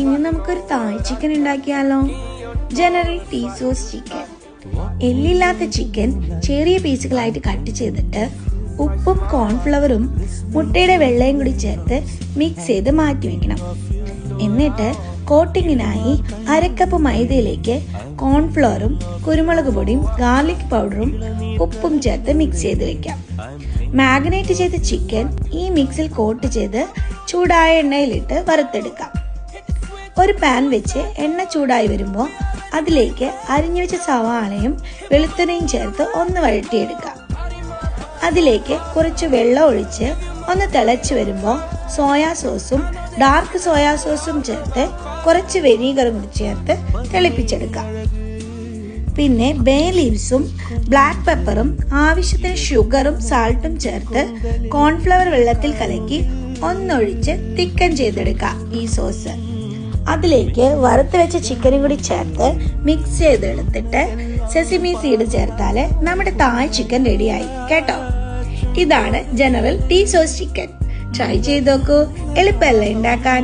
ഇനി നമുക്കൊരു Thai chicken ഉണ്ടാക്കിയാലോ? General tea sauce chicken. എല്ലില്ലാത്ത ചിക്കൻ ചെറിയ പീസുകളായിട്ട് കട്ട് ചെയ്തിട്ട് ഉപ്പും കോൺഫ്ലവറും മുട്ടയുടെ വെള്ളയും കൂടി ചേർത്ത് മിക്സ് ചെയ്ത് മാറ്റി വെക്കണം. എന്നിട്ട് കോട്ടിങ്ങിനായി 1/2 കപ്പ് മൈദയിലേക്ക് കോൺഫ്ലവറും കുരുമുളക് പൊടിയും ഗാർലിക് പൗഡറും ഉപ്പും ചേർത്ത് മിക്സ് ചെയ്ത് വെക്കാം. മാഗ്നേറ്റ് ചെയ്ത ചിക്കൻ ഈ മിക്സിൽ കോട്ട് ചെയ്ത് ചൂടായ എണ്ണയിലിട്ട് വറുത്തെടുക്കാം. ഒരു പാൻ വെച്ച് എണ്ണ ചൂടായി വരുമ്പോൾ അതിലേക്ക് അരിഞ്ഞു വെച്ച സവാളയും വെളുത്തുള്ളിയും ചേർത്ത് ഒന്ന് വഴറ്റിയെടുക്കാം. അതിലേക്ക് കുറച്ച് വെള്ളം ഒഴിച്ച് ഒന്ന് തിളച്ച് വരുമ്പോൾ സോയാ സോസും ഡാർക്ക് സോയാ സോസും ചേർത്ത് കുറച്ച് വിനീഗറും കൂടി ചേർത്ത് തിളപ്പിച്ചെടുക്കാം. പിന്നെ ബേ ലീവ്സും ബ്ലാക്ക് പെപ്പറും ആവശ്യത്തിന് ഷുഗറും സാൾട്ടും ചേർത്ത് കോൺഫ്ലവർ വെള്ളത്തിൽ കലക്കി ഒന്നൊഴിച്ച് തിക്കൻ ചെയ്തെടുക്കാം ഈ സോസ്. അതിലേക്ക് വറുത്ത് വെച്ച ചിക്കനും കൂടി ചേർത്ത് മിക്സ് ചെയ്തെടുത്തിട്ട് സെസമി സീഡ് ചേർത്താല് നമ്മുടെ തായ് ചിക്കൻ റെഡിയായി കേട്ടോ. ഇതാണ് General tea sauce chicken. Try ചെയ്ത് നോക്കൂ, എളുപ്പമല്ലേ ഉണ്ടാക്കാൻ.